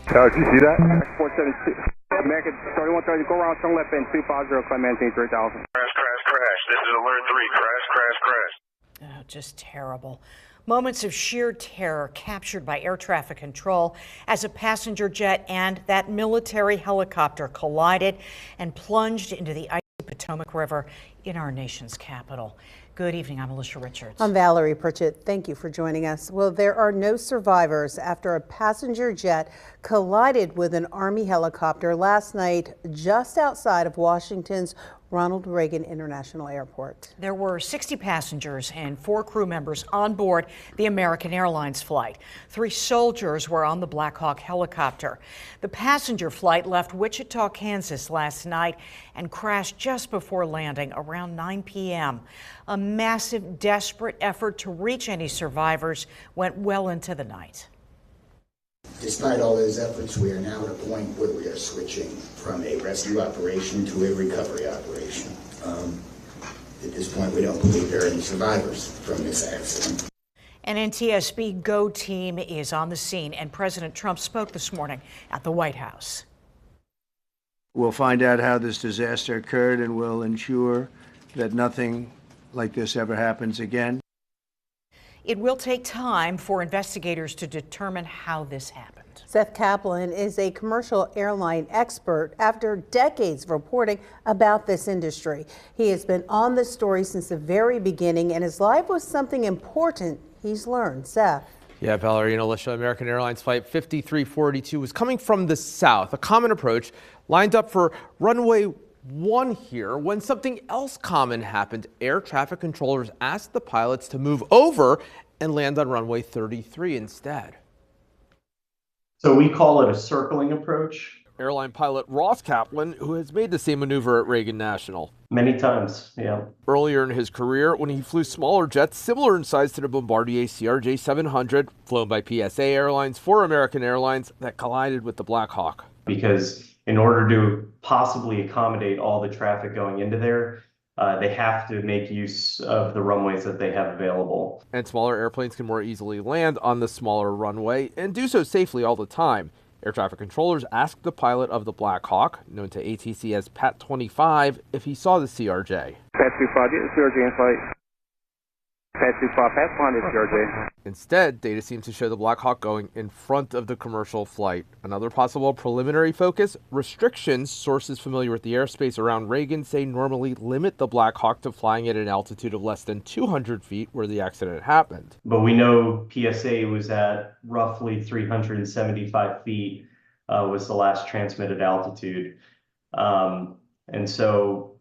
Did you see that? 472. American 3130, go around, turn left in 250, Clementine 3000. Crash. This is alert 3. Crash. Oh, just terrible. Moments of sheer terror captured by air traffic control as a passenger jet and that military helicopter collided and plunged into the icy Potomac River in our nation's capital. Good evening, I'm Alicia Richards. I'm Valerie Pritchett. Thank you for joining us. Well, there are no survivors after a passenger jet collided with an Army helicopter last night just outside of Washington's Ronald Reagan International Airport. There were 60 passengers and 4 crew members on board the American Airlines flight. 3 soldiers were on the Black Hawk helicopter. The passenger flight left Wichita, Kansas last night and crashed just before landing around 9 p.m. A massive, desperate effort to reach any survivors went well into the night. Despite all those efforts, we are now at a point where we are switching from a rescue operation to a recovery operation. At this point, we don't believe there are any survivors from this accident. An NTSB GO team is on the scene, and President Trump spoke this morning at the White House. We'll find out how this disaster occurred, and we'll ensure that nothing like this ever happens again. It will take time for investigators to determine how this happened. Seth Kaplan is a commercial airline expert after decades of reporting about this industry. He has been on this story since the very beginning, and his life was something important he's learned. Seth. Yeah, Valerie and Alicia, American Airlines Flight 5342 was coming from the south, a common approach lined up for runway 1 here when something else common happened. Air traffic controllers asked the pilots to move over and land on runway 33 instead. So we call it a circling approach. Airline pilot Ross Kaplan, who has made the same maneuver at Reagan National. Many times, yeah. Earlier in his career, when he flew smaller jets similar in size to the Bombardier CRJ 700, flown by PSA Airlines for American Airlines, that collided with the Black Hawk. Because in order to possibly accommodate all the traffic going into there, they have to make use of the runways that they have available. And smaller airplanes can more easily land on the smaller runway and do so safely all the time. Air traffic controllers asked the pilot of the Black Hawk, known to ATC as Pat 25, if he saw the CRJ. Pat 25, get the CRJ in flight. Pat 25, Pat 1 is CRJ. Instead, data seems to show the Black Hawk going in front of the commercial flight. Another possible preliminary focus, restrictions. Sources familiar with the airspace around Reagan say normally limit the Black Hawk to flying at an altitude of less than 200 feet where the accident happened. But we know PSA was at roughly 375 feet was the last transmitted altitude. And so,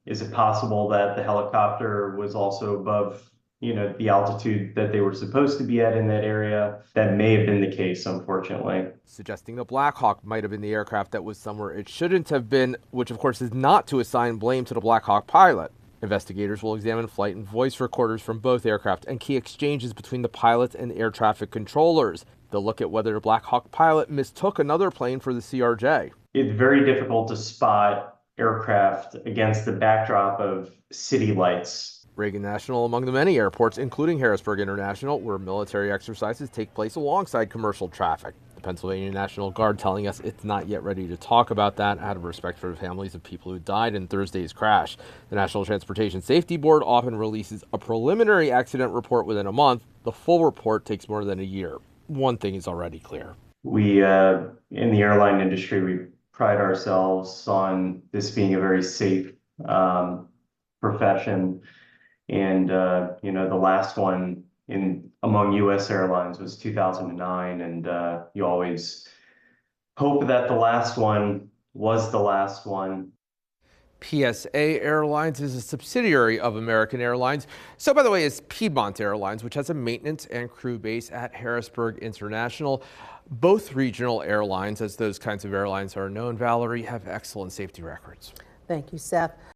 is it possible that the helicopter was also above, the altitude that they were supposed to be at in that area? That may have been the case, unfortunately. Suggesting the Black Hawk might have been the aircraft that was somewhere it shouldn't have been, which of course is not to assign blame to the Black Hawk pilot. Investigators will examine flight and voice recorders from both aircraft and key exchanges between the pilots and air traffic controllers. They'll look at whether the Black Hawk pilot mistook another plane for the CRJ. It's very difficult to spot aircraft against the backdrop of city lights. Reagan National among the many airports, including Harrisburg International, where military exercises take place alongside commercial traffic. The Pennsylvania National Guard telling us it's not yet ready to talk about that out of respect for the families of people who died in Thursday's crash. The National Transportation Safety Board often releases a preliminary accident report within a month. The full report takes more than a year. One thing is already clear. We, in the airline industry, we pride ourselves on this being a very safe profession. And, the last one among U.S. airlines was 2009. And you always hope that the last one was the last one. PSA Airlines is a subsidiary of American Airlines. So, by the way, is Piedmont Airlines, which has a maintenance and crew base at Harrisburg International. Both regional airlines, as those kinds of airlines are known, Valerie, have excellent safety records. Thank you, Seth.